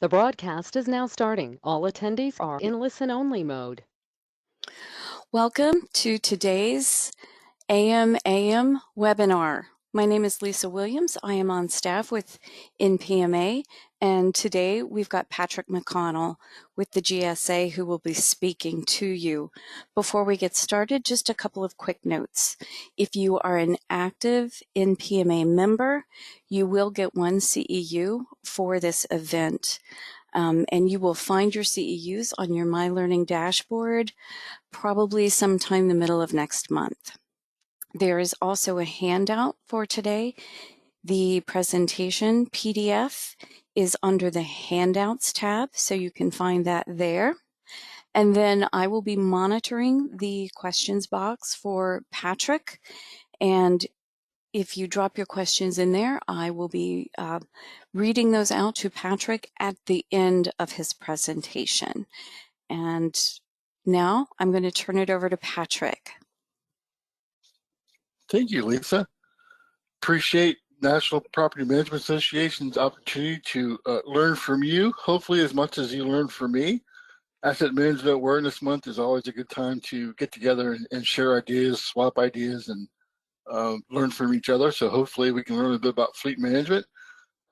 The broadcast is now starting. All attendees are in listen-only mode. Welcome to today's AMAM webinar. My name is Lisa Williams. I am on staff with NPMA, and today we've got Patrick McConnell with the GSA who will be speaking to you. Before we get started, just a couple of quick notes. If you are an active NPMA member, you will get one CEU for this event. And you will find your CEUs on your My Learning dashboard probably sometime in the middle of next month. There is also a handout for today. The presentation PDF is under the Handouts tab, so you can find that there. And then I will be monitoring the questions box for Patrick. And if you drop your questions in there, I will be reading those out to Patrick at the end of his presentation. And now I'm going to turn it over to Patrick. Thank you, Lisa. Appreciate National Property Management Association's opportunity to learn from you, hopefully as much as you learn from me. Asset Management Awareness Month is always a good time to get together and share ideas, swap ideas, and learn from each other. So hopefully we can learn a bit about fleet management.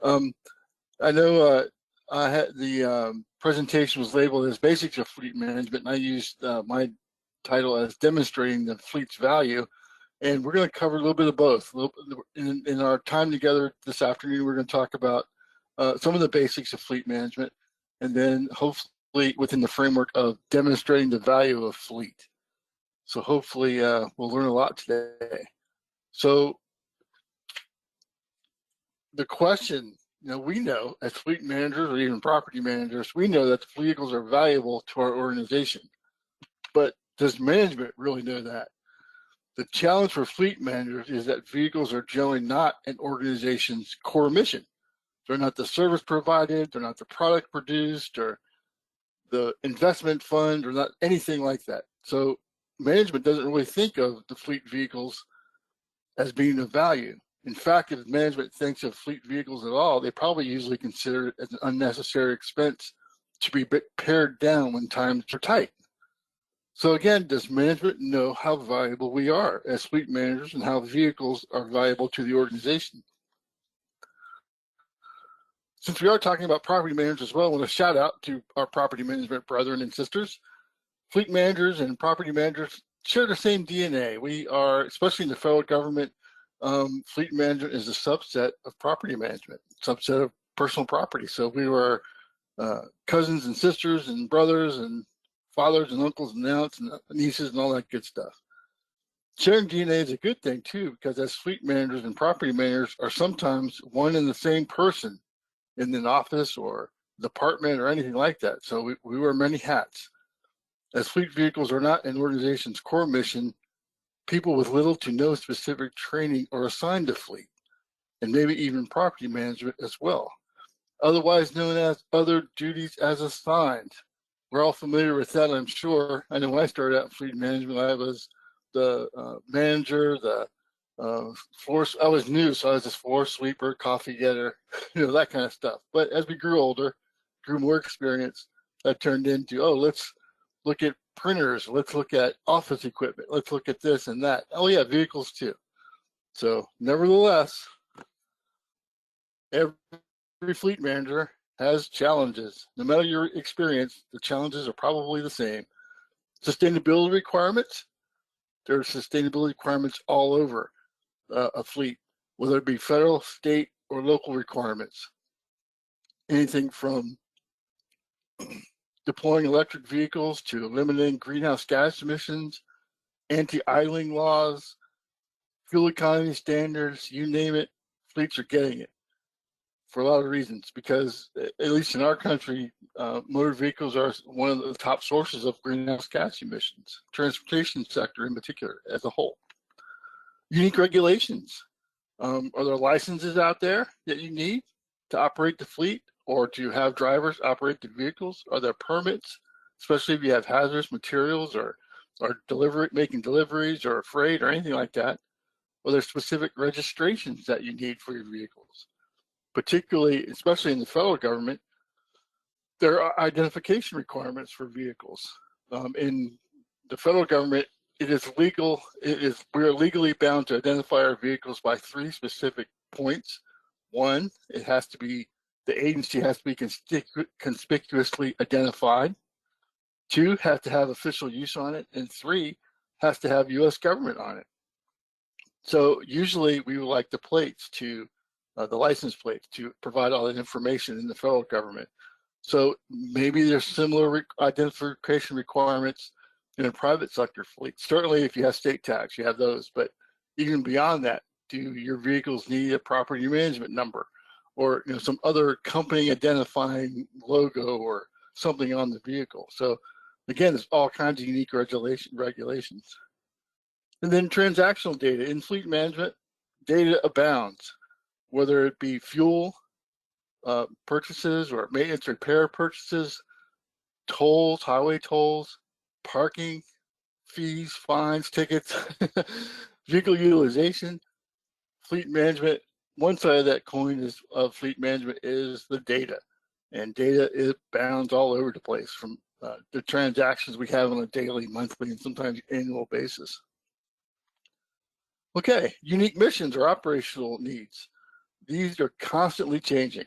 I know I had the presentation was labeled as Basics of Fleet Management, and I used my title as Demonstrating the Fleet's Value. And we're going to cover a little bit of both. In our time together this afternoon, we're going to talk about some of the basics of fleet management, and then hopefully within the framework of demonstrating the value of fleet. So hopefully we'll learn a lot today. So the question, we know as fleet managers or even property managers, we know that the vehicles are valuable to our organization. But does management really know that? The challenge for fleet managers is that vehicles are generally not an organization's core mission. They're not the service provided, they're not the product produced, or the investment fund, or not anything like that. So management doesn't really think of the fleet vehicles as being of value. In fact, if management thinks of fleet vehicles at all, they probably usually consider it as an unnecessary expense to be pared down when times are tight. So again, does management know how valuable we are as fleet managers and how vehicles are valuable to the organization? Since we are talking about property managers as well, I want to shout out to our property management brethren and sisters. Fleet managers and property managers share the same DNA. We are, especially in the federal government, fleet management is a subset of property management, subset of personal property. So we were cousins and sisters and brothers and fathers and uncles and aunts and nieces and all that good stuff. Sharing DNA is a good thing too, because as fleet managers and property managers are sometimes one and the same person in an office or department or anything like that. So we wear many hats. As fleet vehicles are not an organization's core mission, people with little to no specific training are assigned to fleet, and maybe even property management as well, otherwise known as other duties as assigned. We're all familiar with that, I'm sure. I know when I started out in fleet management, I was the manager, the floor. I was new, so I was just floor sweeper, coffee getter, that kind of stuff. But as we grew older, grew more experience, that turned into, let's look at printers, let's look at office equipment, let's look at this and that. Oh yeah, vehicles too. So nevertheless, every fleet manager has challenges. No matter your experience, the challenges are probably the same. Sustainability requirements, there are sustainability requirements all over a fleet, whether it be federal, state, or local requirements. Anything from deploying electric vehicles to eliminating greenhouse gas emissions, anti-idling laws, fuel economy standards, you name it, fleets are getting it. For a lot of reasons, because at least in our country, motor vehicles are one of the top sources of greenhouse gas emissions, transportation sector in particular as a whole. Unique regulations. Are there licenses out there that you need to operate the fleet or to have drivers operate the vehicles? Are there permits, especially if you have hazardous materials or making deliveries or freight or anything like that? Are there specific registrations that you need for your vehicles? Particularly, especially in the federal government, There are identification requirements for vehicles. In the federal government, it is legal. We are legally bound to identify our vehicles by 3 specific points. 1, the agency has to be conspicuously identified. 2, has to have official use on it, and 3, has to have U.S. government on it. So usually we would like the plates the license plates to provide all that information in the federal government. So maybe there's similar identification requirements in a private sector fleet. Certainly if you have state tax, you have those, but even beyond that, do your vehicles need a property management number or some other company identifying logo or something on the vehicle? So again, there's all kinds of unique regulations. And then transactional data. In fleet management, data abounds, whether it be fuel purchases or maintenance repair purchases, tolls, highway tolls, parking, fees, fines, tickets, vehicle utilization, fleet management. One side of that coin of fleet management is the data. And data bounds all over the place from the transactions we have on a daily, monthly, and sometimes annual basis. Okay, unique missions or operational needs. These are constantly changing.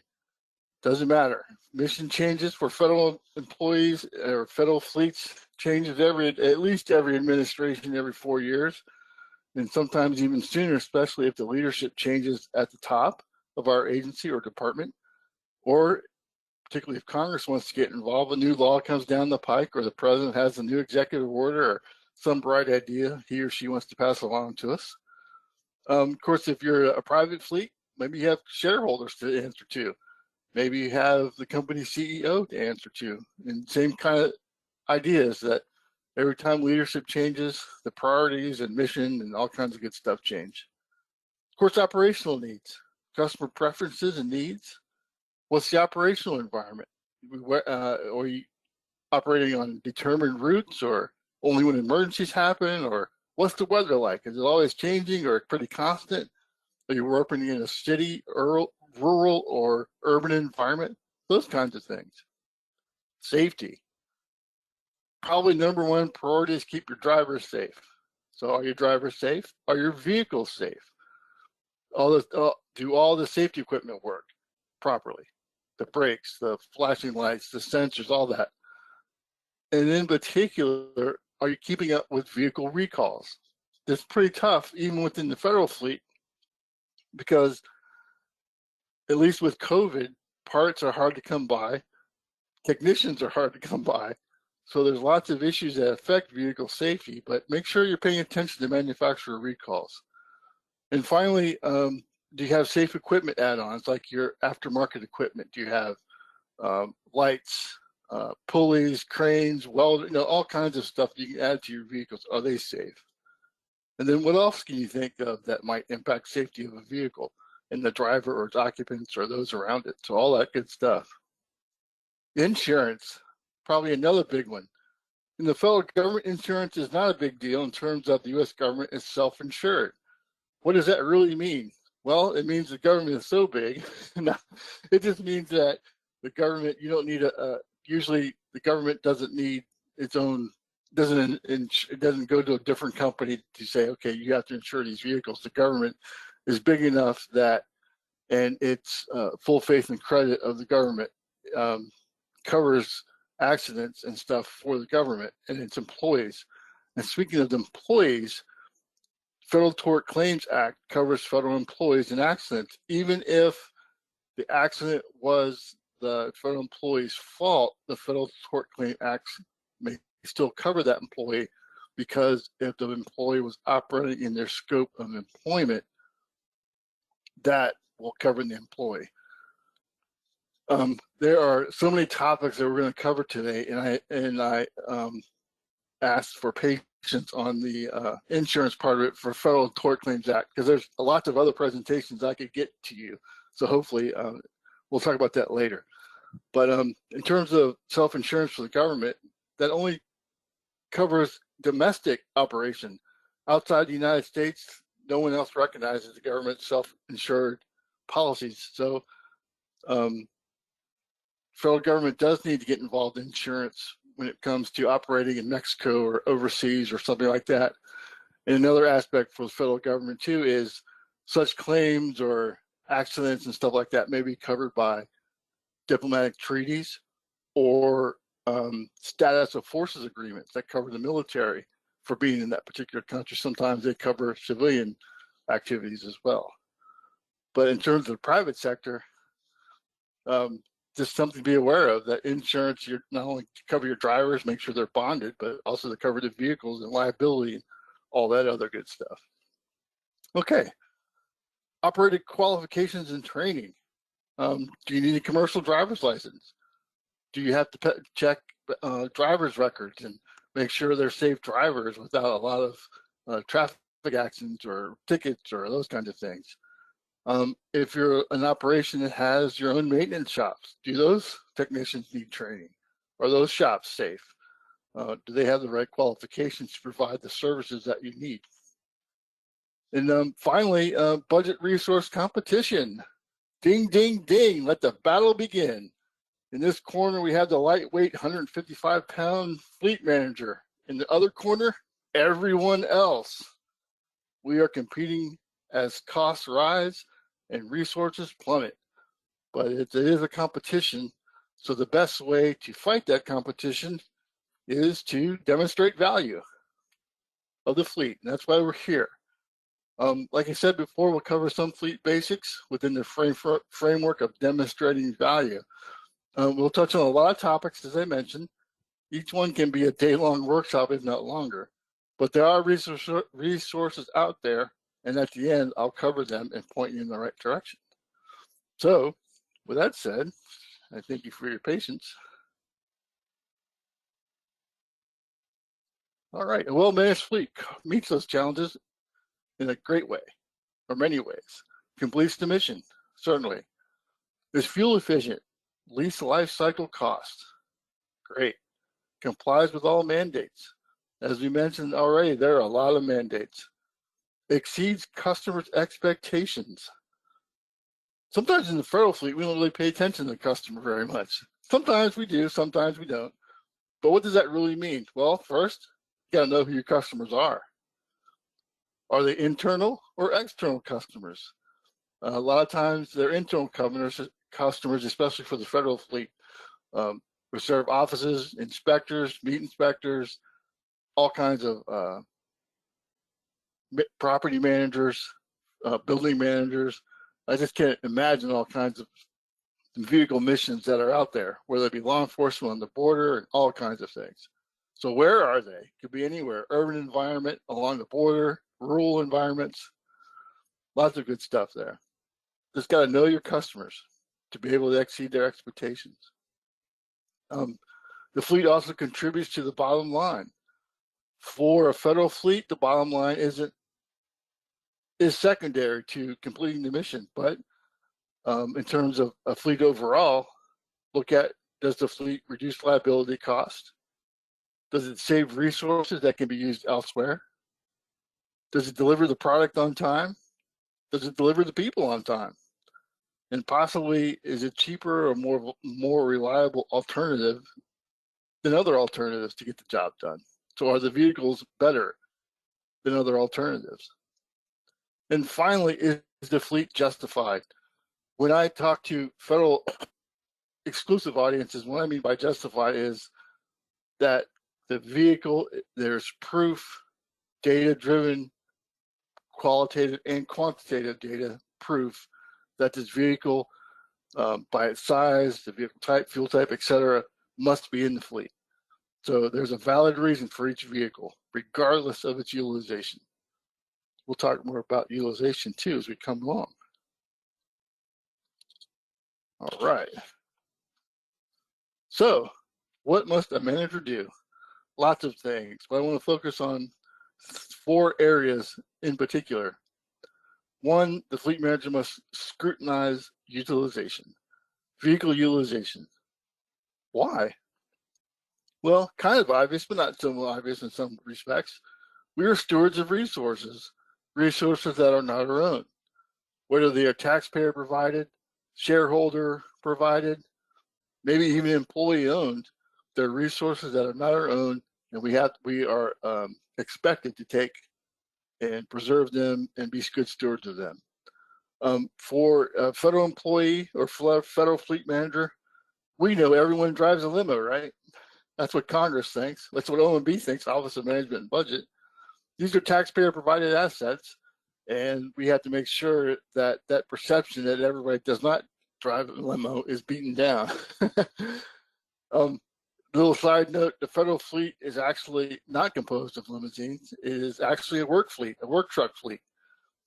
Doesn't matter. Mission changes for federal employees or federal fleets changes at least every administration every 4 years, and sometimes even sooner, especially if the leadership changes at the top of our agency or department, or particularly if Congress wants to get involved, a new law comes down the pike, or the president has a new executive order or some bright idea he or she wants to pass along to us. Of course, if you're a private fleet, maybe you have shareholders to answer to. Maybe you have the company CEO to answer to. And same kind of ideas that every time leadership changes, the priorities and mission and all kinds of good stuff change. Of course, operational needs, customer preferences and needs. What's the operational environment? Are you operating on determined routes or only when emergencies happen? Or what's the weather like? Is it always changing or pretty constant? Are you working in a city, rural or urban environment? Those kinds of things. Safety. Probably number one priority is keep your drivers safe. So are your drivers safe? Are your vehicles safe? Do all the safety equipment work properly? The brakes, the flashing lights, the sensors, all that. And in particular, are you keeping up with vehicle recalls? It's pretty tough, even within the federal fleet, because at least with COVID, parts are hard to come by, technicians are hard to come by. So there's lots of issues that affect vehicle safety, but make sure you're paying attention to manufacturer recalls. And finally, do you have safe equipment add-ons like your aftermarket equipment? Do you have lights, pulleys, cranes, all kinds of stuff you can add to your vehicles? Are they safe? And then what else can you think of that might impact safety of a vehicle and the driver or its occupants or those around it? So all that good stuff. Insurance, probably another big one. In the federal government, insurance is not a big deal in terms of the U.S. government is self-insured. What does that really mean? Well, it means the government is so big. It just means that the government, you don't need usually the government doesn't need its own, it doesn't go to a different company to say, okay, you have to insure these vehicles. The government is big enough that, and it's full faith and credit of the government, covers accidents and stuff for the government and its employees. And speaking of the employees, Federal Tort Claims Act covers federal employees in accidents, even if the accident was the federal employee's fault. The Federal Tort Claims Act may still cover that employee, because if the employee was operating in their scope of employment, that will cover the employee. There are so many topics that we're going to cover today, and I asked for patience on the insurance part of it for Federal Tort Claims Act, because there's lots of other presentations I could get to you. So hopefully we'll talk about that later. But in terms of self-insurance for the government, that only covers domestic operation. Outside the United States, no one else recognizes the government's self-insured policies. So federal government does need to get involved in insurance when it comes to operating in Mexico or overseas or something like that. And another aspect for the federal government too is such claims or accidents and stuff like that may be covered by diplomatic treaties or status of forces agreements that cover the military for being in that particular country. Sometimes they cover civilian activities as well. But in terms of the private sector, just something to be aware of, that insurance, you're not only to cover your drivers, make sure they're bonded, but also to cover the vehicles and liability and all that other good stuff. Okay, operator qualifications and training. Do you need a commercial driver's license? Do you have to check driver's records and make sure they're safe drivers without a lot of traffic accidents or tickets or those kinds of things? If you're an operation that has your own maintenance shops, do those technicians need training? Are those shops safe? Do they have the right qualifications to provide the services that you need? And finally, budget resource competition. Ding, ding, ding, let the battle begin. In this corner, we have the lightweight 155-pound fleet manager. In the other corner, everyone else. We are competing as costs rise and resources plummet. But it is a competition, so the best way to fight that competition is to demonstrate value of the fleet, and that's why we're here. Like I said before, we'll cover some fleet basics within the framework of demonstrating value. We'll touch on a lot of topics, as I mentioned. Each one can be a day-long workshop, if not longer. But there are resources out there, and at the end, I'll cover them and point you in the right direction. So, with that said, I thank you for your patience. All right, a well-managed fleet meets those challenges in a great way, or many ways. Completes the mission, certainly. Is fuel efficient, least life cycle cost. Great. Complies with all mandates. As we mentioned already, there are a lot of mandates. Exceeds customers' expectations. Sometimes in the federal fleet, we don't really pay attention to the customer very much. Sometimes we do, sometimes we don't. But what does that really mean? Well, first, you gotta know who your customers are. Are they internal or external customers? A lot of times they're internal customers, especially for the federal fleet. We serve offices, inspectors, meat inspectors, all kinds of property managers, building managers. I just can't imagine all kinds of vehicle missions that are out there, whether it be law enforcement on the border and all kinds of things. So where are they? Could be anywhere. Urban environment, along the border, rural environments, lots of good stuff there. Just got to know your customers to be able to exceed their expectations. The fleet also contributes to the bottom line. For a federal fleet, the bottom line is secondary to completing the mission. But in terms of a fleet overall, look at, does the fleet reduce liability cost? Does it save resources that can be used elsewhere? Does it deliver the product on time? Does it deliver the people on time? And possibly, is it cheaper or more reliable alternative than other alternatives to get the job done? So are the vehicles better than other alternatives? And finally, is the fleet justified? When I talk to federal exclusive audiences, what I mean by justified is that the vehicle, there's proof, data-driven, qualitative and quantitative data proof that this vehicle, by its size, the vehicle type, fuel type, etc., must be in the fleet. So there's a valid reason for each vehicle, regardless of its utilization. We'll talk more about utilization too as we come along. All right. So what must a manager do? Lots of things, but I want to focus on 4 areas in particular. 1, the fleet manager must scrutinize utilization, vehicle utilization. Why? Well, kind of obvious, but not so obvious in some respects. We are stewards of resources that are not our own, whether they are taxpayer provided, shareholder provided, maybe even employee owned. They're resources that are not our own, and we are expected to take and preserve them and be good stewards of them. For a federal employee or federal fleet manager, we know everyone drives a limo, right? That's what Congress thinks. That's what OMB thinks, Office of Management and Budget. These are taxpayer-provided assets, and we have to make sure that that perception that everybody does not drive a limo is beaten down. Little side note, the federal fleet is actually not composed of limousines. It is actually a work fleet, a work truck fleet.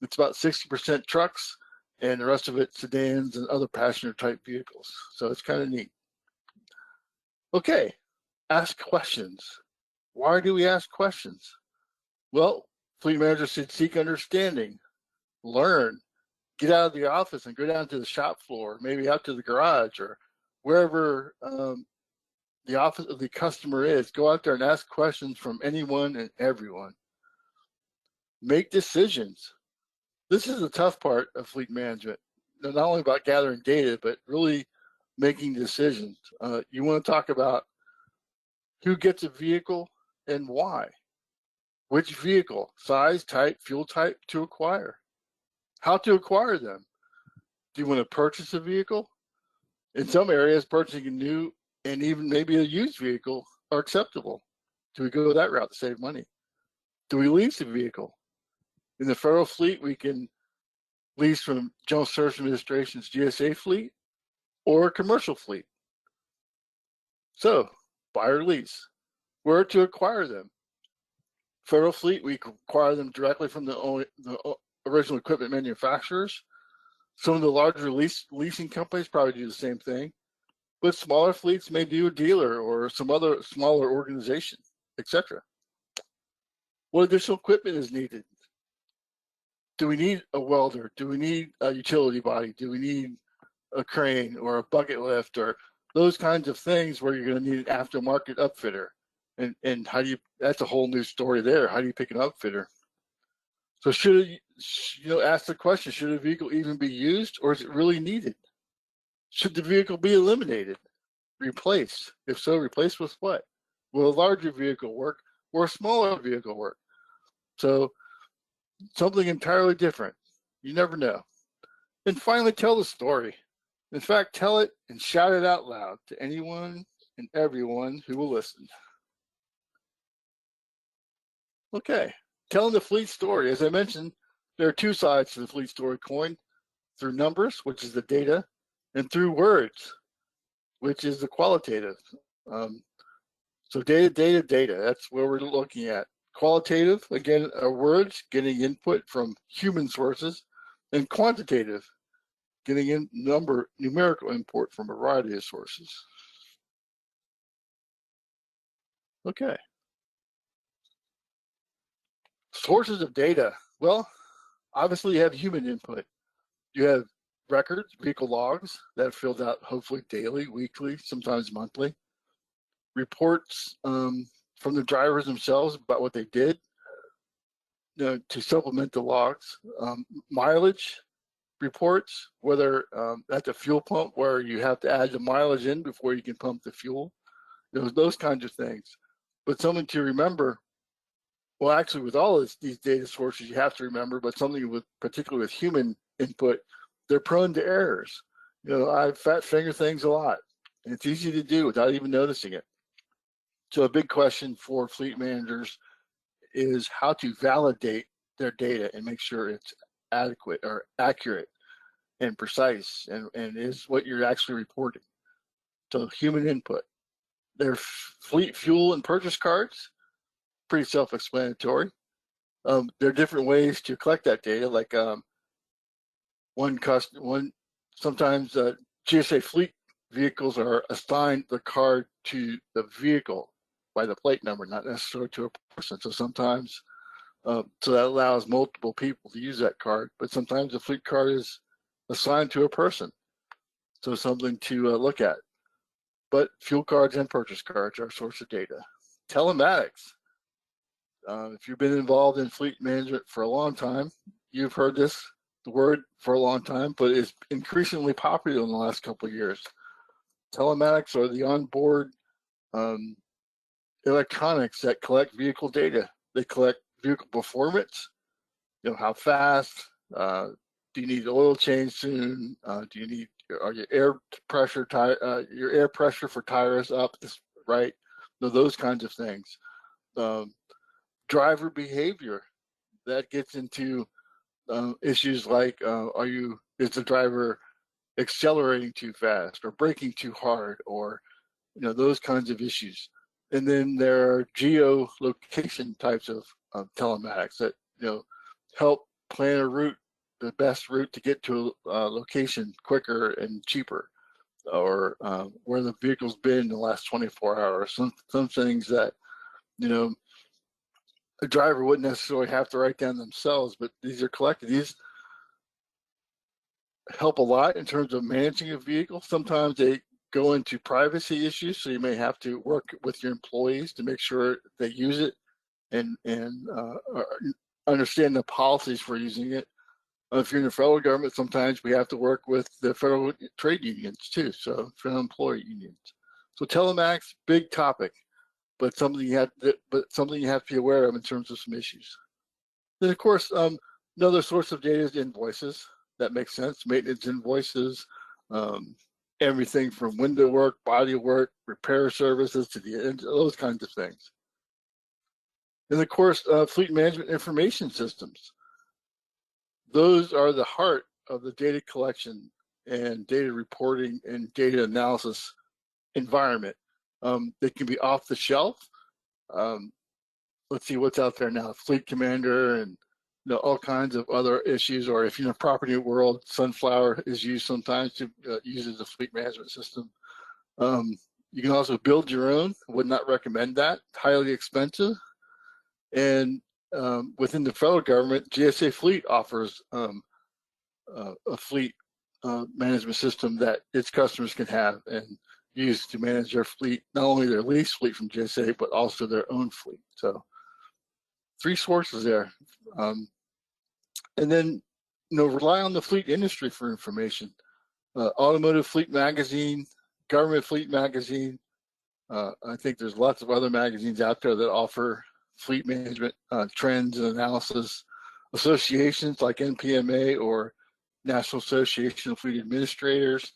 It's about 60% trucks, and the rest of it sedans and other passenger type vehicles. So it's kind of neat. Okay, ask questions. Why do we ask questions? Well, fleet managers should seek understanding, learn, get out of the office and go down to the shop floor, maybe out to the garage or wherever the office of the customer is. Go out there and ask questions from anyone and everyone. Make decisions. This is the tough part of fleet management. Not only about gathering data, but really making decisions. You want to talk about who gets a vehicle and why. Which vehicle, size, type, fuel type to acquire. How to acquire them. Do you want to purchase a vehicle? In some areas, purchasing a new and even maybe a used vehicle are acceptable. Do we go that route to save money? Do we lease a vehicle? In the federal fleet, we can lease from General Services Administration's GSA fleet or a commercial fleet. So, buy or lease. Where to acquire them? Federal fleet, we acquire them directly from the original equipment manufacturers. Some of the larger leasing companies probably do the same thing, but smaller fleets may do a dealer or some other smaller organization, etc. What additional equipment is needed? Do we need a welder? Do we need a utility body? Do we need a crane or a bucket lift or those kinds of things where you're going to need an aftermarket upfitter? And how do you, that's a whole new story there. How do you pick an upfitter? So should ask the question, should a vehicle even be used or is it really needed? Should the vehicle be eliminated, replaced? If so, replaced with what? Will a larger vehicle work or a smaller vehicle work? So something entirely different. You never know. And finally, tell the story. In fact, tell it and shout it out loud to anyone and everyone who will listen. Okay, telling the fleet story. As I mentioned, there are two sides to the fleet story coin: through numbers, which is the data, and through words, which is the qualitative. So data, that's where we're looking at. Qualitative, again, are words, getting input from human sources, and quantitative, getting in numerical input from a variety of sources. Okay. Sources of data. Well, obviously you have human input. You have records, vehicle logs that are filled out hopefully daily, weekly, sometimes monthly. Reports from the drivers themselves about what they did to supplement the logs. Mileage reports, whether at the fuel pump where you have to add the mileage in before you can pump the fuel. Those kinds of things. But something to remember, well, actually with all these data sources you have to remember, but something particularly with human input, they're prone to errors. I fat finger things a lot, and it's easy to do without even noticing it. So a big question for fleet managers is how to validate their data and make sure it's adequate or accurate and precise and is what you're actually reporting. So human input. Their fleet fuel and purchase cards, pretty self-explanatory. There are different ways to collect that data, like sometimes GSA fleet vehicles are assigned the card to the vehicle by the plate number, not necessarily to a person. So sometimes, so that allows multiple people to use that card, but sometimes the fleet card is assigned to a person. So something to look at. But fuel cards and purchase cards are a source of data. Telematics. If you've been involved in fleet management for a long time, you've heard the word for a long time, but it's increasingly popular in the last couple of years. Telematics are the onboard electronics that collect vehicle data. They collect vehicle performance, how fast, do you need oil change soon? Do you need, are your air pressure, your air pressure for tires up, right? Those kinds of things. Driver behavior, that gets into issues like, is the driver accelerating too fast or braking too hard, or those kinds of issues. And then there are geolocation types of telematics that help plan a route, the best route to get to a location quicker and cheaper, or where the vehicle's been in the last 24 hours. Some things that a driver wouldn't necessarily have to write down themselves, but these are collected. These help a lot in terms of managing a vehicle. Sometimes they go into privacy issues, so you may have to work with your employees to make sure they use it and understand the policies for using it. If you're in the federal government, sometimes we have to work with the federal trade unions too, so federal employee unions. So telematics, big topic, but something you have to be aware of in terms of some issues. Then, of course, another source of data is invoices. That makes sense. Maintenance invoices, everything from window work, body work, repair services to those kinds of things. And of course, fleet management information systems. Those are the heart of the data collection and data reporting and data analysis environment. They can be off the shelf. Let's see what's out there now. Fleet Commander and all kinds of other issues. Or if you're in a property world, Sunflower is used sometimes to use as a fleet management system. You can also build your own. Would not recommend that. Highly expensive. And within the federal government, GSA Fleet offers a fleet management system that its customers can have and use to manage their fleet, not only their lease fleet from GSA, but also their own fleet. So 3 sources there. And then, rely on the fleet industry for information. Automotive Fleet Magazine, Government Fleet Magazine. I think there's lots of other magazines out there that offer fleet management trends and analysis. Associations like NPMA or National Association of Fleet Administrators.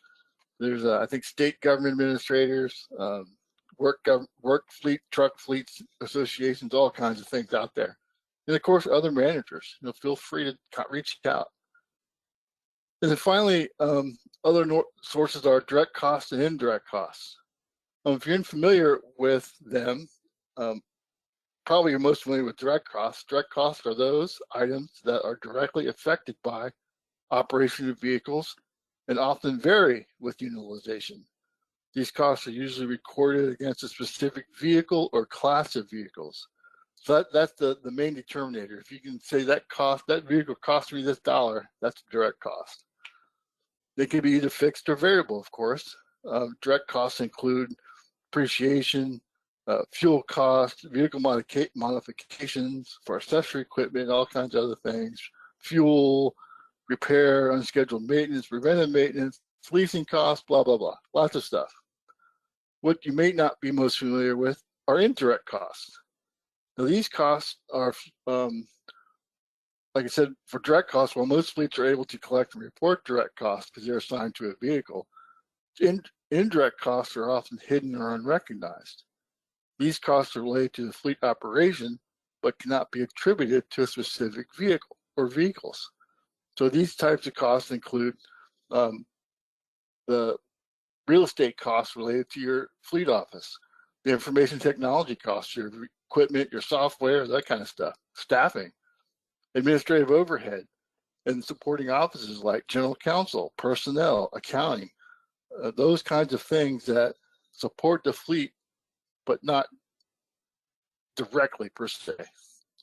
There's, I think, state government administrators, work fleet, truck fleets associations, all kinds of things out there. And of course, other managers. Feel free to reach out. And then finally, other sources are direct costs and indirect costs. If you're unfamiliar with them, probably you're most familiar with direct costs. Direct costs are those items that are directly affected by operation of vehicles and often vary with utilization. These costs are usually recorded against a specific vehicle or class of vehicles. So that's the main determinator. If you can say that vehicle cost me this $1, that's a direct cost. They can be either fixed or variable, of course. Direct costs include depreciation, fuel costs, vehicle modifications for accessory equipment, all kinds of other things, fuel, repair, unscheduled maintenance, preventive maintenance, leasing costs, blah, blah, blah, lots of stuff. What you may not be most familiar with are indirect costs. Now, these costs are, like I said, for direct costs, while most fleets are able to collect and report direct costs because they're assigned to a vehicle, indirect costs are often hidden or unrecognized. These costs are related to the fleet operation, but cannot be attributed to a specific vehicle or vehicles. So these types of costs include the real estate costs related to your fleet office, the information technology costs, your equipment, your software, that kind of stuff, staffing, administrative overhead, and supporting offices like general counsel, personnel, accounting, those kinds of things that support the fleet, but not directly per se.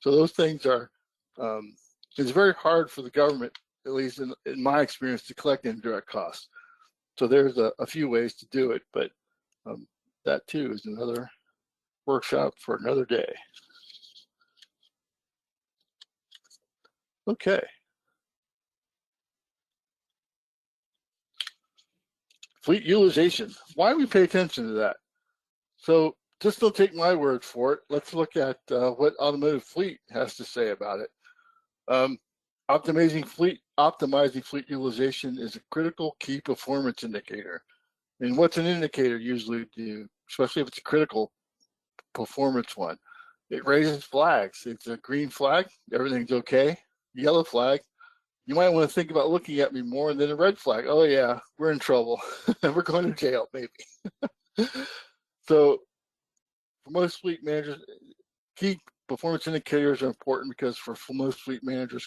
So those things are, it's very hard for the government, at least in my experience, to collect indirect costs. So there's a few ways to do it, but that too is another workshop for another day. Okay. Fleet utilization. Why do we pay attention to that? So just don't take my word for it. Let's look at what Automotive Fleet has to say about it. Optimizing fleet utilization is a critical key performance indicator. And what's an indicator usually do, especially if it's a critical performance one? It raises flags. It's a green flag, everything's okay. Yellow flag, you might want to think about looking at me more. And then a red flag, oh yeah, we're in trouble. We're going to jail, maybe. So for most fleet managers, key performance indicators are important because for most fleet managers,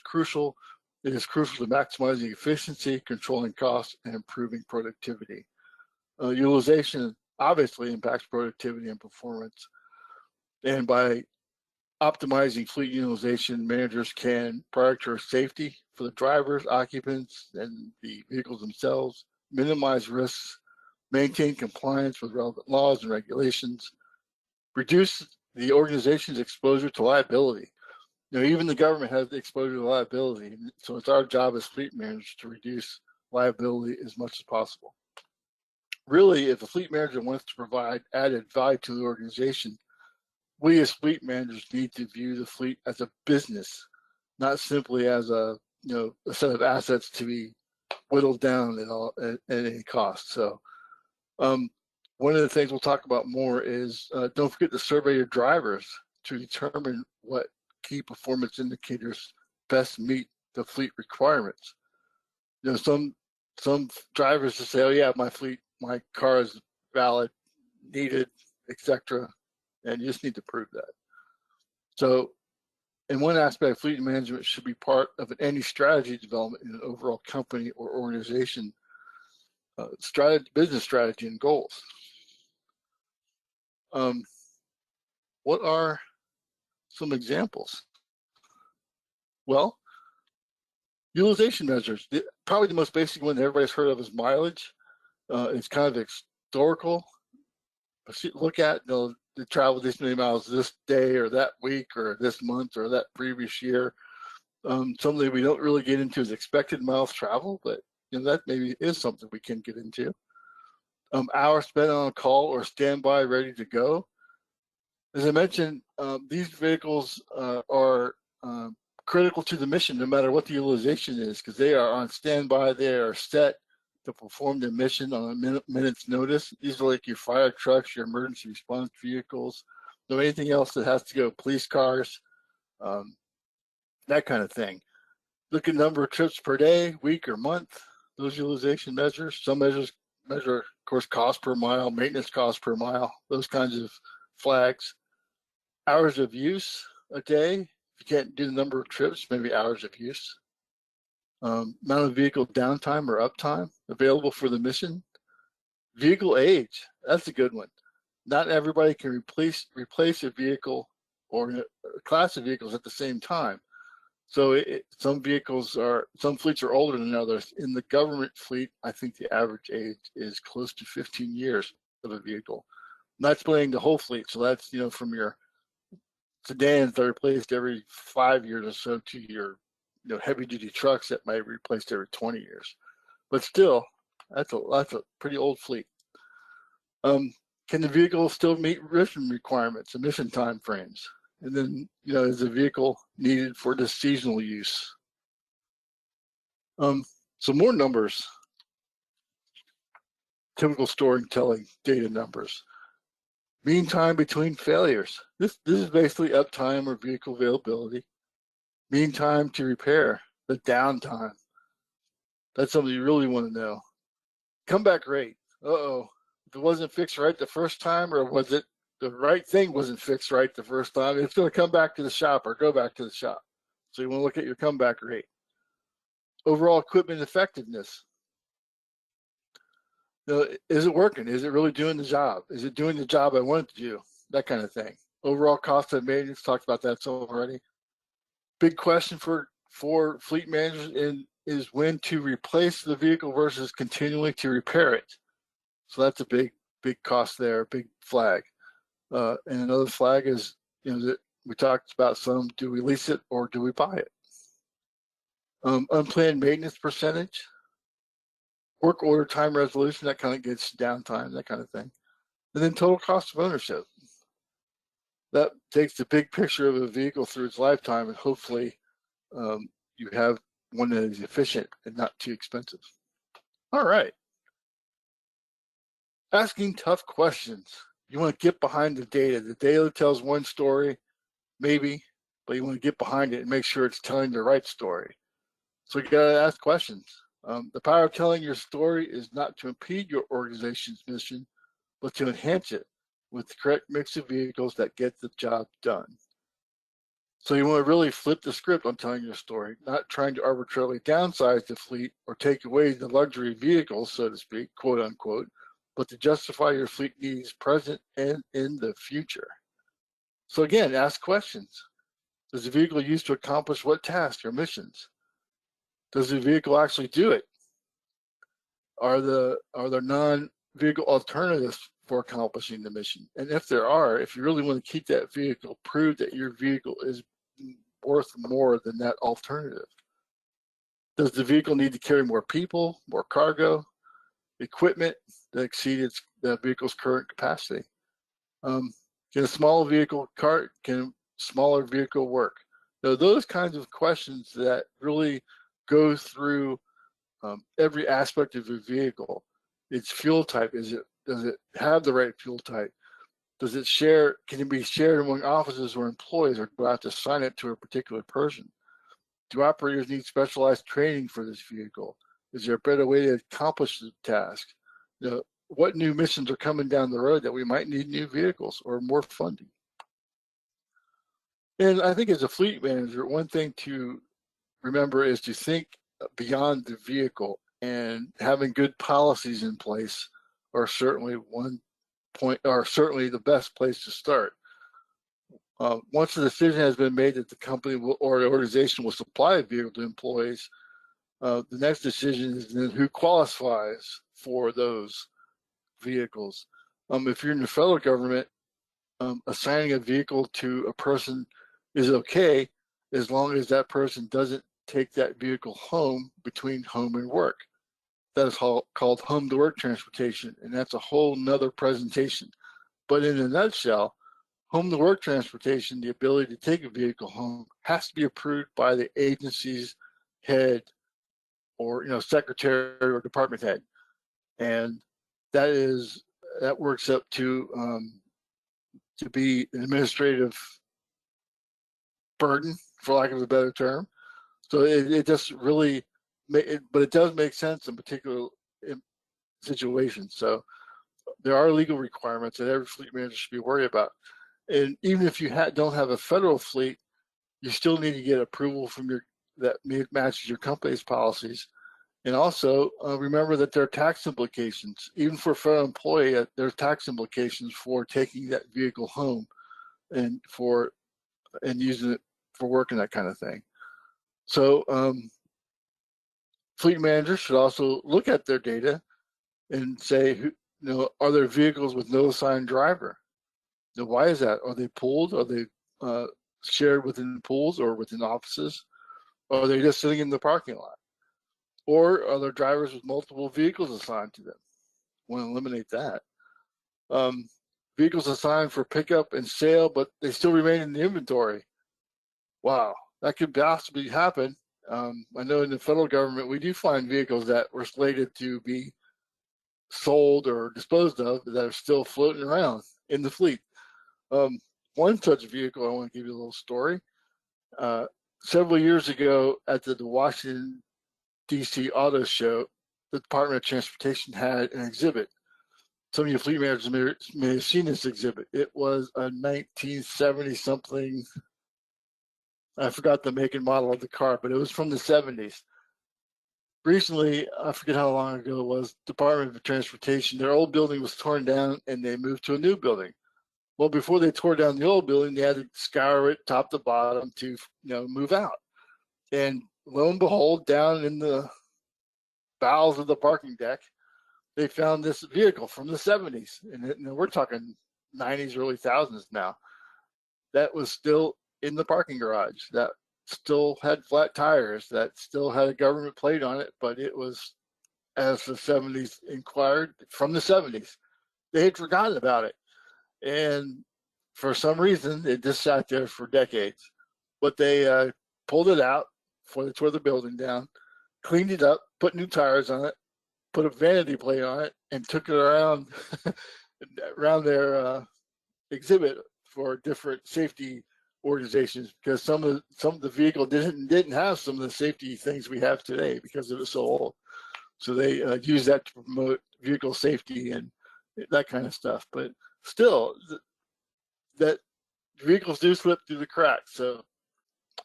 it is crucial to maximizing efficiency, controlling costs, and improving productivity. Utilization obviously impacts productivity and performance. And by optimizing fleet utilization, managers can prioritize safety for the drivers, occupants, and the vehicles themselves, minimize risks, maintain compliance with relevant laws and regulations, reduce the organization's exposure to liability. Even the government has the exposure to liability, so it's our job as fleet managers to reduce liability as much as possible. Really, if a fleet manager wants to provide added value to the organization, we as fleet managers need to view the fleet as a business, not simply as a set of assets to be whittled down at any cost. So one of the things we'll talk about more is don't forget to survey your drivers to determine what key performance indicators best meet the fleet requirements. Some drivers just say, oh yeah, my car is valid, needed, etc. And you just need to prove that. So in one aspect, fleet management should be part of any strategy development in an overall company or organization, business strategy and goals. What are some examples? Well, utilization measures. Probably the most basic one that everybody's heard of is mileage. It's kind of historical. Look at the travel this many miles this day or that week or this month or that previous year. Something we don't really get into is expected miles traveled, but that maybe is something we can get into. Hours spent on a call or standby ready to go. As I mentioned, these vehicles are critical to the mission, no matter what the utilization is, because they are on standby. They are set to perform the mission on a minute's notice. These are like your fire trucks, your emergency response vehicles, anything else that has to go, police cars, that kind of thing. Look at number of trips per day, week, or month. Those utilization measures. Some measures measure, of course, cost per mile, maintenance cost per mile, those kinds of flags. Hours of use a day. If you can't do the number of trips, maybe hours of use. Amount of vehicle downtime or uptime available for the mission. Vehicle age, that's a good one. Not everybody can replace a vehicle or a class of vehicles at the same time. So some fleets are older than others. In the government fleet, I think the average age is close to 15 years of a vehicle. Not splitting the whole fleet, so that's from your sedans that are replaced every 5 years or so to your heavy duty trucks that might be replaced every 20 years. But still, that's a pretty old fleet. Can the vehicle still meet mission requirements, emission time frames? And then, is the vehicle needed for the seasonal use? Some more numbers. Typical storytelling data numbers. Mean time between failures. This is basically uptime or vehicle availability. Mean time to repair, the downtime. That's something you really want to know. Comeback rate. Uh-oh. If it wasn't fixed right the first time, or was it the right thing wasn't fixed right the first time, it's going to come back to the shop or go back to the shop. So you want to look at your comeback rate. Overall equipment effectiveness. Is it working? Is it really doing the job? Is it doing the job I want it to do? That kind of thing. Overall cost of maintenance, talked about that already. Big question for fleet managers is when to replace the vehicle versus continuing to repair it. So that's a big cost there, big flag. And another flag is, that we talked about some, do we lease it or do we buy it? Unplanned maintenance percentage. work order time resolution, that kind of gets downtime, that kind of thing. And then total cost of ownership. That takes the big picture of a vehicle through its lifetime, and hopefully you have one that is efficient and not too expensive. All right. Asking tough questions. You want to get behind the data. The data tells one story, maybe, but you want to get behind it and make sure it's telling the right story. So you got to ask questions. The power of telling your story is not to impede your organization's mission, but to enhance it with the correct mix of vehicles that get the job done. So you want to really flip the script on telling your story, not trying to arbitrarily downsize the fleet or take away the luxury vehicles, so to speak, quote unquote, but to justify your fleet needs present and in the future. So again, ask questions. Is the vehicle used to accomplish what tasks or missions? Does the vehicle actually do it? Are there non-vehicle alternatives for accomplishing the mission? And if there are, if you really want to keep that vehicle, prove that your vehicle is worth more than that alternative. Does the vehicle need to carry more people, more cargo, equipment that exceed the vehicle's current capacity? Can a smaller vehicle work? So those kinds of questions that really go through every aspect of your vehicle. Its fuel type, does it have the right fuel type? Does it can it be shared among offices or employees, or do I have to assign it to a particular person? Do operators need specialized training for this vehicle? Is there a better way to accomplish the task? What new missions are coming down the road that we might need new vehicles or more funding? And I think as a fleet manager, one thing to remember is to think beyond the vehicle, and having good policies in place are certainly the best place to start. Once the decision has been made that the company or the organization will supply a vehicle to employees, the next decision is then who qualifies for those vehicles. If you're in the federal government, assigning a vehicle to a person is okay as long as that person doesn't take that vehicle home between home and work. That is called home to work transportation, and that's a whole nother presentation. But in a nutshell, home to work transportation, the ability to take a vehicle home, has to be approved by the agency's head, or secretary or department head, and that works up to be an administrative burden, for lack of a better term. So it just really, but it does make sense in particular situations. So there are legal requirements that every fleet manager should be worried about. And even if you don't have a federal fleet, you still need to get approval from that matches your company's policies. And also remember that there are tax implications. Even for a federal employee, there are tax implications for taking that vehicle home and using it for work and that kind of thing. So fleet managers should also look at their data and say, are there vehicles with no assigned driver? Why is that? Are they pooled? Are they shared within pools or within offices? Or are they just sitting in the parking lot? Or are there drivers with multiple vehicles assigned to them? Want to eliminate that. Vehicles assigned for pickup and sale, but they still remain in the inventory. Wow, that could possibly happen. I know in the federal government, we do find vehicles that were slated to be sold or disposed of that are still floating around in the fleet. One such vehicle, I want to give you a little story. Several years ago at the Washington, D.C. Auto Show, the Department of Transportation had an exhibit. Some of you fleet managers may have seen this exhibit. It was a 1970-something, I forgot the make and model of the car, but it was from the 70s. Recently, I forget how long ago it was, Department of Transportation, their old building was torn down and they moved to a new building. Well, before they tore down the old building, they had to scour it top to bottom to move out. And lo and behold, down in the bowels of the parking deck, they found this vehicle from the 70s. And we're talking 90s, early thousands now. That was still in the parking garage. That still had flat tires. That still had a government plate on it, but it was as the 70s inquired from the 70s. They had forgotten about it. And for some reason, it just sat there for decades. But they pulled it out before they tore the building down, cleaned it up, put new tires on it, put a vanity plate on it, and took it around around their exhibit for different safety organizations, because some of the vehicle didn't have some of the safety things we have today because it was so old. So they use that to promote vehicle safety and that kind of stuff. But still, that vehicles do slip through the cracks. So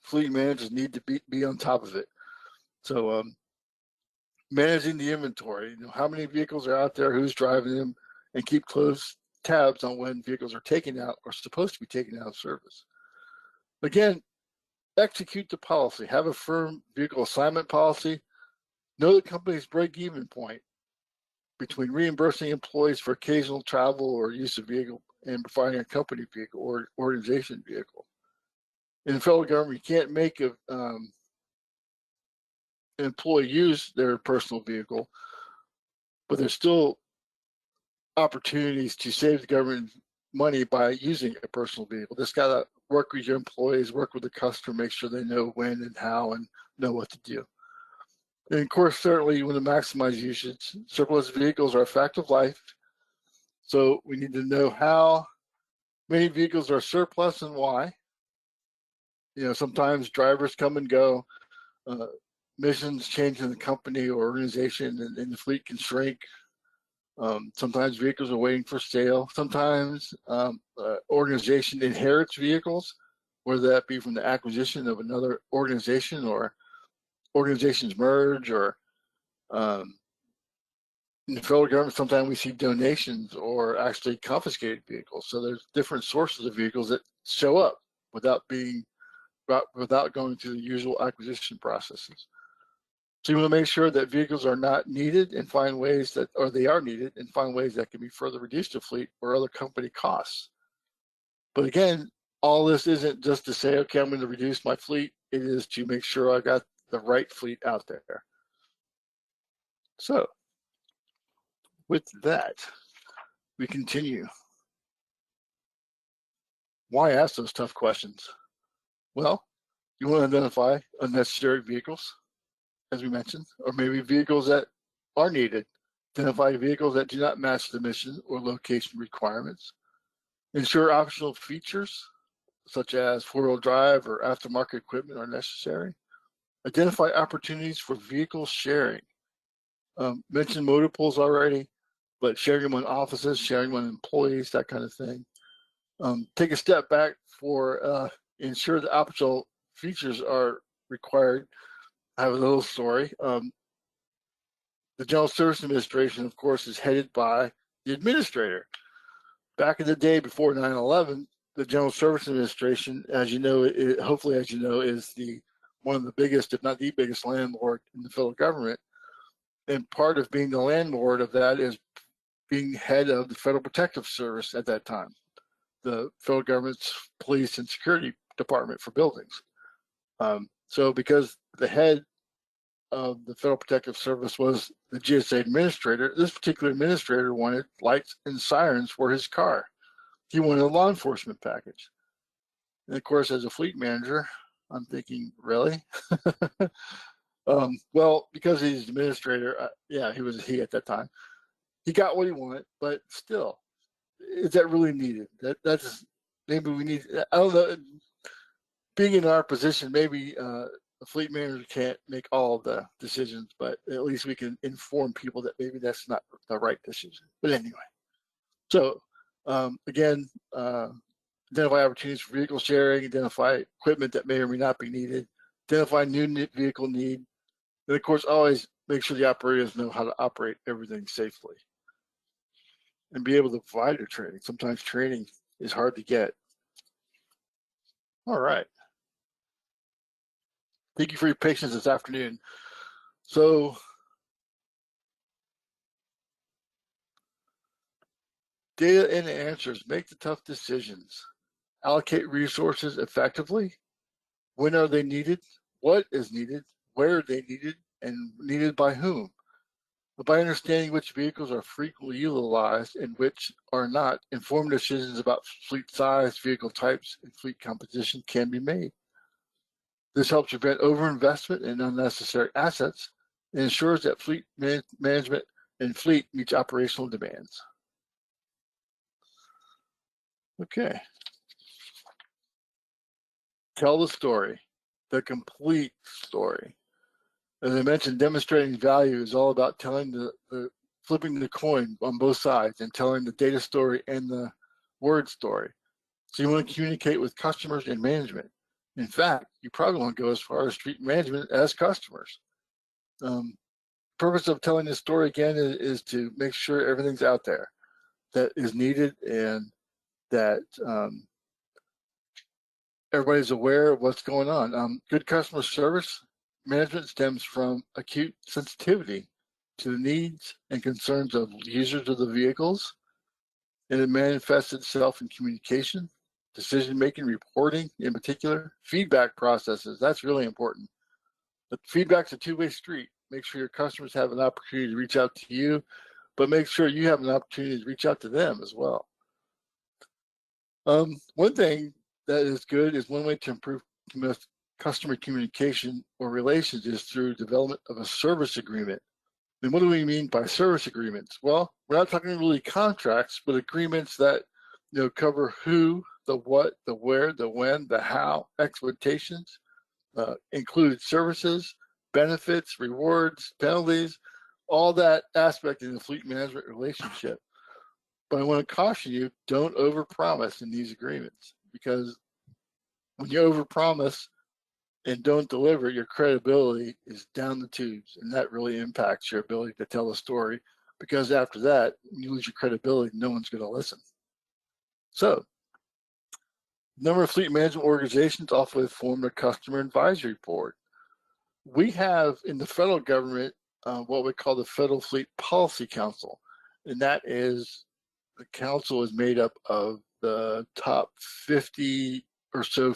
fleet managers need to be on top of it. So managing the inventory, how many vehicles are out there, who's driving them, and keep close tabs on when vehicles are taken out or supposed to be taken out of service. Again, execute the policy. Have a firm vehicle assignment policy. Know the company's break-even point between reimbursing employees for occasional travel or use of vehicle and providing a company vehicle or organization vehicle. In the federal government, you can't make an employee use their personal vehicle, but there's still opportunities to save the government money by using a personal vehicle. Just got to work with your employees, work with the customer, make sure they know when and how and know what to do. And of course, certainly you want to maximize usage. Surplus vehicles are a fact of life. So we need to know how many vehicles are surplus and why. Sometimes drivers come and go, missions change in the company or organization, and the fleet can shrink. Sometimes vehicles are waiting for sale. Sometimes organization inherits vehicles, whether that be from the acquisition of another organization or organizations merge, or in the federal government, sometimes we see donations or actually confiscated vehicles. So there's different sources of vehicles that show up without going through the usual acquisition processes. So you want to make sure that vehicles are not needed and find ways that, or they are needed and find ways that can be further reduced to fleet or other company costs. But again, all this isn't just to say, okay, I'm going to reduce my fleet. It is to make sure I got the right fleet out there. So with that, we continue. Why ask those tough questions? Well, you want to identify unnecessary vehicles, as we mentioned, or maybe vehicles that are needed. Identify vehicles that do not match the mission or location requirements. Ensure optional features, such as four-wheel drive or aftermarket equipment, are necessary. Identify opportunities for vehicle sharing. Mentioned motor pools already, but sharing among offices, sharing among employees, that kind of thing. Take a step back for ensure the optional features are required. I have a little story. The General Services Administration, of course, is headed by the administrator. Back in the day before 9/11, the General Services Administration, as you know, hopefully as you know, is one of the biggest, if not the biggest, landlord in the federal government. And part of being the landlord of that is being head of the Federal Protective Service at that time, the federal government's police and security department for buildings. So because the head of the Federal Protective Service was the GSA administrator, this particular administrator wanted lights and sirens for his car. He wanted a law enforcement package. And of course, as a fleet manager, I'm thinking, really? Well, because he's administrator, yeah, he was he at that time. He got what he wanted, but still, is that really needed? That's maybe we need. I don't know. Being in our position, maybe a fleet manager can't make all the decisions, but at least we can inform people that maybe that's not the right decision. But anyway, so again, identify opportunities for vehicle sharing, identify equipment that may or may not be needed, identify new vehicle need, and of course, always make sure the operators know how to operate everything safely and be able to provide their training. Sometimes training is hard to get. All right. Thank you for your patience this afternoon. So data and answers, make the tough decisions, allocate resources effectively. When are they needed? What is needed? Where are they needed? And needed by whom? By understanding which vehicles are frequently utilized and which are not, informed decisions about fleet size, vehicle types, and fleet composition can be made. This helps prevent overinvestment in unnecessary assets and ensures that fleet management and fleet meets operational demands. Okay. Tell the story, the complete story. As I mentioned, demonstrating value is all about telling the flipping the coin on both sides and telling the data story and the word story. So you want to communicate with customers and management. In fact, you probably want to go as far as fleet management as customers. Purpose of telling this story again is to make sure everything's out there that is needed and that everybody's aware of what's going on. Good customer service management stems from acute sensitivity to the needs and concerns of users of the vehicles, and it manifests itself in communication, decision-making, reporting in particular, feedback processes. That's really important. But feedback's a two-way street. Make sure your customers have an opportunity to reach out to you, but make sure you have an opportunity to reach out to them as well. One thing that is good is one way to improve customer communication or relations is through development of a service agreement. And what do we mean by service agreements? Well, we're not talking really contracts, but agreements that cover who, the what, the where, the when, the how, expectations, included services, benefits, rewards, penalties, all that aspect in the fleet management relationship. But I want to caution you, don't overpromise in these agreements, because when you overpromise and don't deliver, your credibility is down the tubes, and that really impacts your ability to tell a story, because after that, when you lose your credibility, no one's going to listen. So, a number of fleet management organizations also form a customer advisory board. We have in the federal government what we call the Federal Fleet Policy Council, and that is, the council is made up of the top 50 or so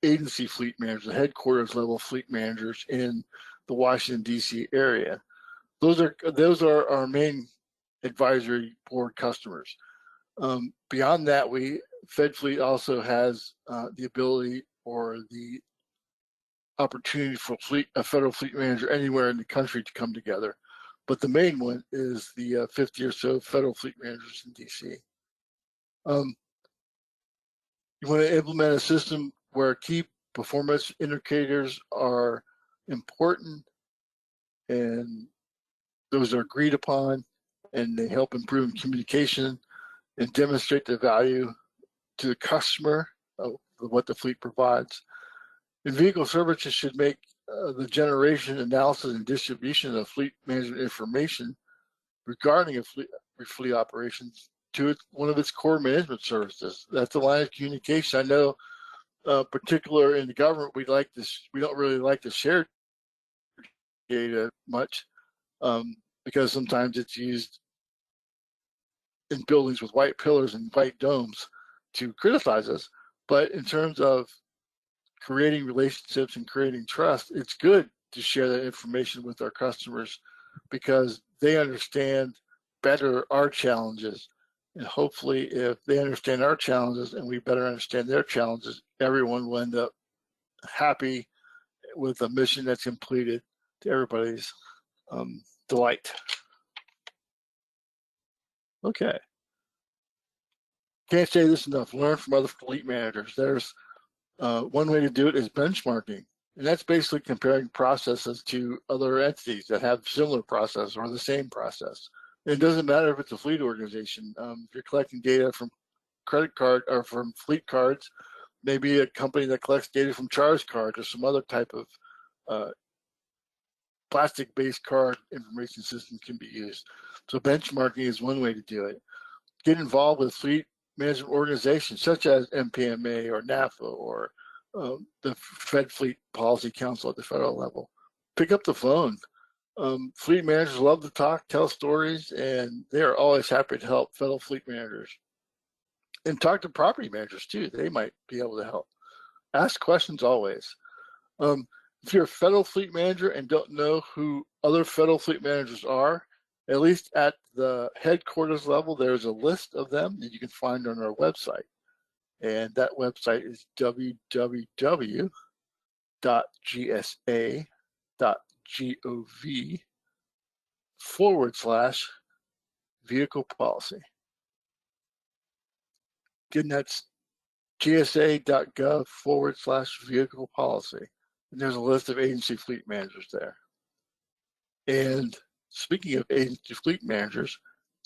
agency fleet managers, the headquarters level fleet managers in the Washington, D.C. area. Those are our main advisory board customers. Beyond that, Fed Fleet also has the ability or the opportunity for a federal fleet manager anywhere in the country to come together. But the main one is the 50 or so federal fleet managers in D.C. You want to implement a system where key performance indicators are important and those are agreed upon, and they help improve communication and demonstrate the value to the customer of what the fleet provides. And vehicle services should make the generation, analysis, and distribution of fleet management information regarding fleet operations to one of its core management services. That's the line of communication. I know, particular in the government, we don't really like to share data much because sometimes it's used in buildings with white pillars and white domes to criticize us. But in terms of creating relationships and creating trust, it's good to share that information with our customers because they understand better our challenges. And hopefully, if they understand our challenges and we better understand their challenges, everyone will end up happy with a mission that's completed to everybody's delight. Okay. Can't say this enough. Learn from other fleet managers. There's one way to do it is benchmarking. And that's basically comparing processes to other entities that have similar process or the same process. And it doesn't matter if it's a fleet organization. If you're collecting data from credit card or from fleet cards, maybe a company that collects data from charge cards or some other type of plastic-based card information system can be used. So benchmarking is one way to do it. Get involved with fleet management organizations such as MPMA or NAFA or the Fed Fleet Policy Council at the federal level. Pick up the phone. Fleet managers love to talk, tell stories, and they are always happy to help fellow fleet managers. And talk to property managers too. They might be able to help. Ask questions always. If you're a federal fleet manager and don't know who other federal fleet managers are, at least at the headquarters level, there's a list of them that you can find on our website. And that website is www.gsa.gov/vehicle policy. Again, that's gsa.gov/vehicle policy. And there's a list of agency fleet managers there. And speaking of agency fleet managers,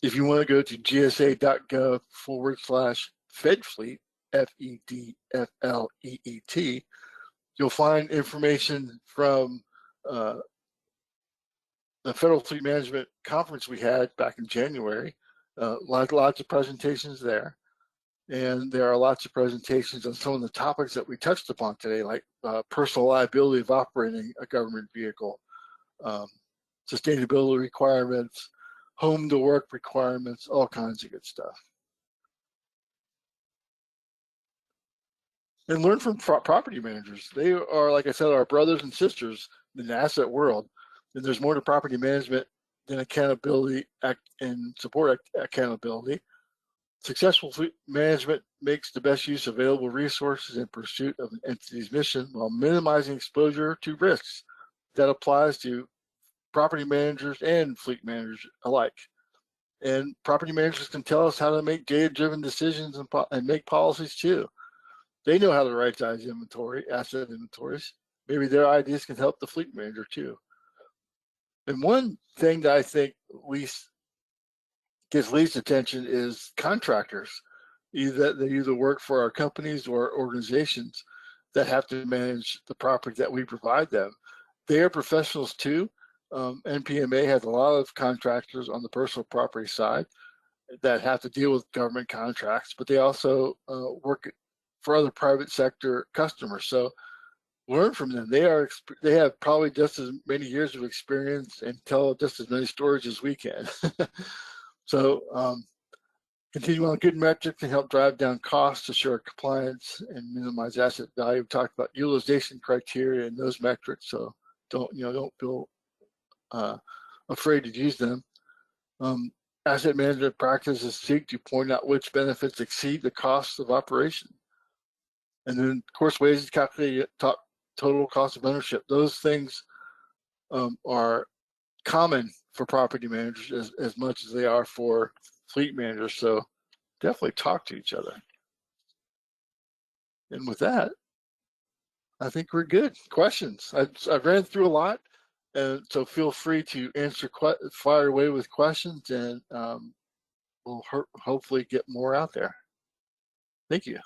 if you want to go to gsa.gov/fedfleet, FEDFLEET, you'll find information from the Federal Fleet Management Conference we had back in January. Lots of presentations there. And there are lots of presentations on some of the topics that we touched upon today, like personal liability of operating a government vehicle, sustainability requirements, home to work requirements, all kinds of good stuff. And learn from property managers. They are, like I said, our brothers and sisters in the asset world. And there's more to property management than accountability and support accountability. Successful fleet management makes the best use of available resources in pursuit of an entity's mission while minimizing exposure to risks. That applies to property managers and fleet managers alike. And property managers can tell us how to make data-driven decisions and make policies too. They know how to right-size asset inventories. Maybe their ideas can help the fleet manager too. And one thing that I think gets least attention is contractors. They either work for our companies or organizations that have to manage the property that we provide them. They are professionals too. NPMA has a lot of contractors on the personal property side that have to deal with government contracts, but they also work for other private sector customers. So learn from them. They have probably just as many years of experience and tell just as many stories as we can. So continue on good metrics to help drive down costs, assure compliance, and minimize asset value. We talked about utilization criteria and those metrics, so don't feel afraid to use them. Asset management practices seek to point out which benefits exceed the costs of operation. And then, of course, ways to calculate total cost of ownership. Those things are common for property managers as much as they are for fleet managers. So definitely talk to each other. And with that, I think we're good. Questions? I've ran through a lot, and so feel free to fire away with questions, and we'll hopefully get more out there. Thank you.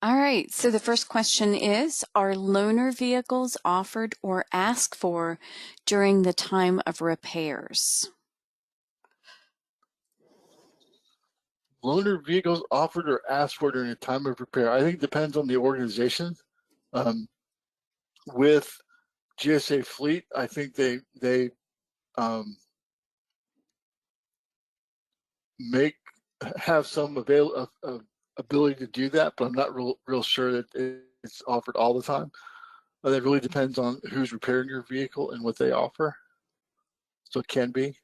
All right, so the first question is, are loaner vehicles offered or asked for during the time of repairs? Loaner vehicles offered or asked for during the time of repair. I think it depends on the organization. With GSA Fleet, I think they have some ability to do that, but I'm not real sure that it's offered all the time. But it really depends on who's repairing your vehicle and what they offer. So it can be.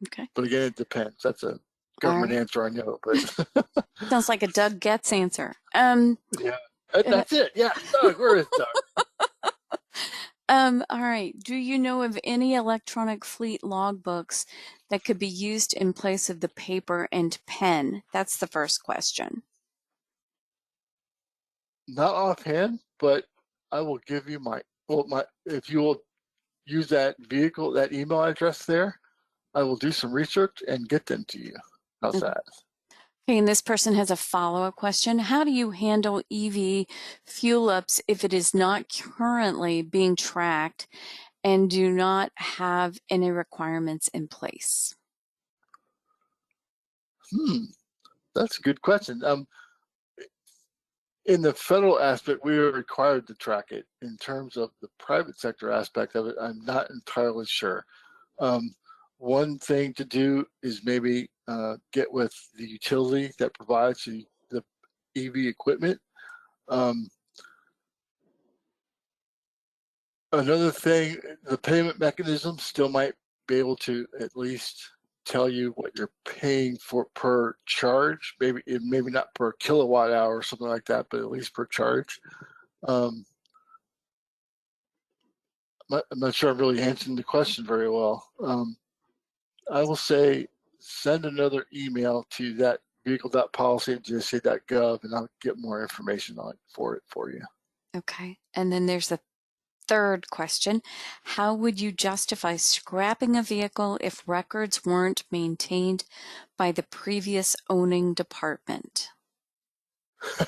Okay. But again, it depends. That's a government answer, I know, but sounds like a Doug Getz answer. Yeah, that's it. Yeah, Doug, where is Doug? All right. Do you know of any electronic fleet logbooks that could be used in place of the paper and pen? That's the first question. Not offhand, but I will give you if you will use that email address there, I will do some research and get them to you. How's that? Okay, and this person has a follow-up question. How do you handle EV fuel ups if it is not currently being tracked and do not have any requirements in place? That's a good question. In the federal aspect, we are required to track it. In terms of the private sector aspect of it, I'm not entirely sure. One thing to do is maybe get with the utility that provides the EV equipment. Another thing, the payment mechanism still might be able to at least tell you what you're paying for per charge, maybe not per kilowatt hour or something like that, but at least per charge. I'm not sure I'm really answering the question very well. I will say send another email to that vehicle.policy@gsa.gov, and I'll get more information on it for you. Okay. And then there's a third question. How would you justify scrapping a vehicle if records weren't maintained by the previous owning department?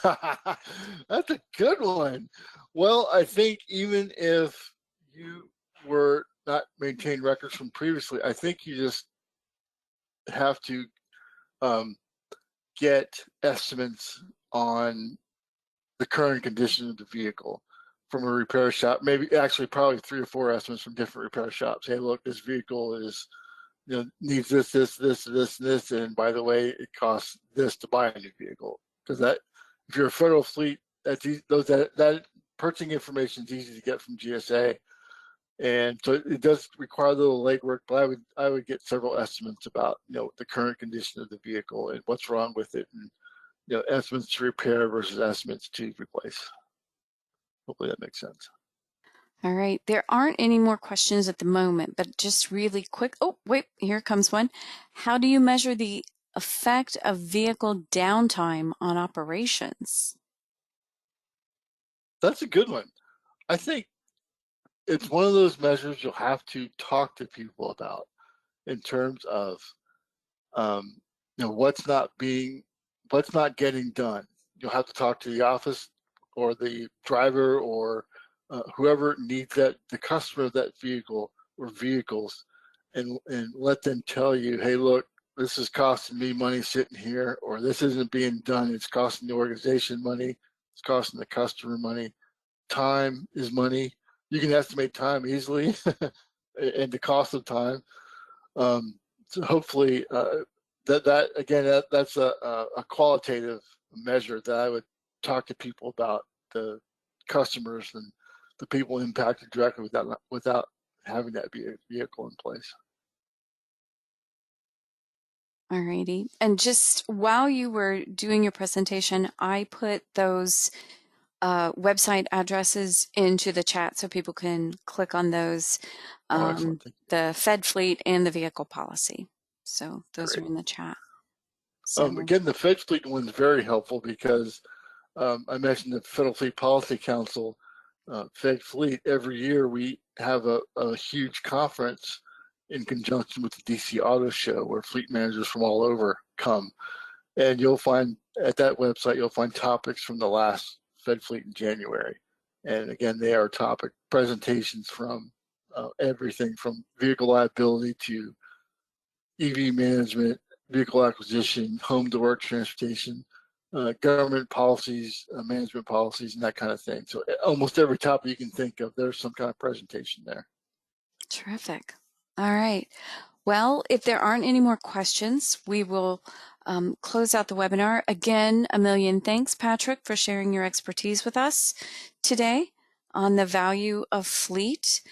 That's a good one. Well, I think even if you were not maintained records from previously, I think you just have to get estimates on the current condition of the vehicle from a repair shop. Maybe actually probably 3 or 4 estimates from different repair shops. Hey, look, this vehicle is needs this, and by the way, it costs this to buy a new vehicle. Because that, if you're a federal fleet, that's easy, that purchasing information is easy to get from GSA, and so it does require a little legwork. But I would get several estimates about the current condition of the vehicle and what's wrong with it, and estimates to repair versus estimates to replace. Hopefully that makes sense. All right. There aren't any more questions at the moment, but just really quick. Oh, wait, here comes one. How do you measure the effect of vehicle downtime on operations? That's a good one. I think it's one of those measures you'll have to talk to people about in terms of what's not getting done. You'll have to talk to the office or the driver or whoever needs the customer of that vehicle or vehicles, and let them tell you, hey, look, this is costing me money sitting here, or this isn't being done. It's costing the organization money. It's costing the customer money. Time is money. You can estimate time easily and the cost of time. So hopefully that's a qualitative measure that I would talk to people about, the customers and the people impacted directly without having that vehicle in place. All righty. And just while you were doing your presentation, I put those website addresses into the chat so people can click on those, Excellent. the Fed fleet and the vehicle policy. So those Great. are in the chat. So Again, the Fed fleet one's very helpful because I mentioned the Federal Fleet Policy Council, Fed Fleet. Every year we have a huge conference in conjunction with the DC Auto Show where fleet managers from all over come. And you'll find at that website, you'll find topics from the last Fed Fleet in January. And again, they are topic presentations from everything from vehicle liability to EV management, vehicle acquisition, home to work transportation, government policies, management policies, and that kind of thing. So almost every topic you can think of, there's some kind of presentation there. terrific. All right. Well, if there aren't any more questions, we will close out the webinar. Again, a million thanks, Patrick, for sharing your expertise with us today on the value of fleet.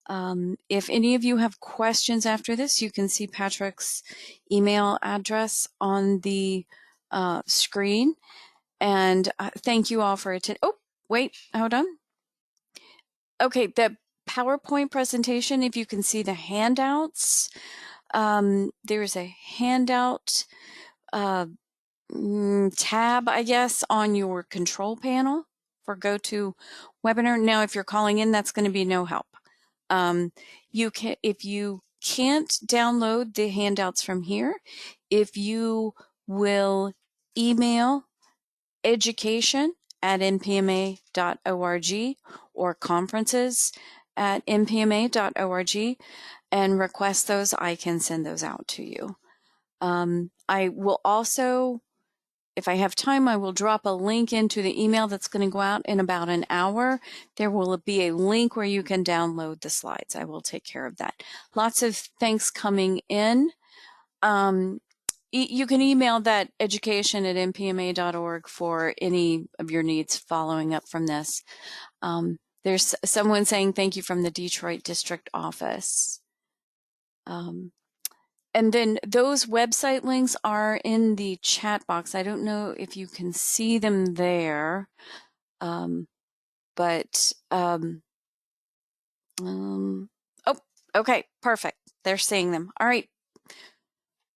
If any of you have questions after this, you can see Patrick's email address on the screen. And thank you all for attending. Oh, wait, hold on. Okay, the PowerPoint presentation, if you can see the handouts, there's a handout tab, I guess, on your control panel for GoToWebinar. Now, if you're calling in, that's going to be no help. If you can't download the handouts from here, if you will email education@mpma.org or conferences@mpma.org and request those, I can send those out to you. I will also, if I have time, I will drop a link into the email that's going to go out in about an hour. There will be a link where you can download the slides. I will take care of that. Lots of thanks coming in. You can email that education@mpma.org for any of your needs following up from this. There's someone saying thank you from the Detroit District Office. And then those website links are in the chat box. I don't know if you can see them there, but oh, okay, perfect. They're seeing them. All right.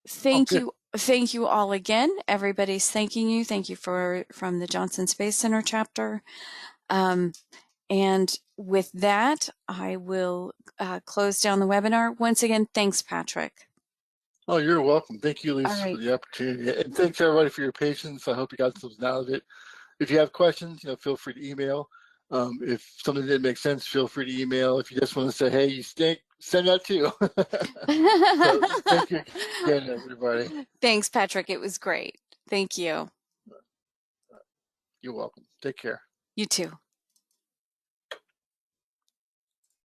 Thank Okay. you. Thank you all again. Everybody's thanking you. Thank you from the Johnson Space Center chapter. And with that, I will close down the webinar. Once again, thanks, Patrick. Oh, you're welcome. Thank you, All Lisa, for right. the opportunity. And thanks everybody for your patience. I hope you got something out of it. If you have questions, feel free to email. If something didn't make sense, feel free to email. If you just want to say, hey, you stink, send that too. So thank you again, everybody. Thanks, Patrick. It was great. Thank you. You're welcome. Take care. You too.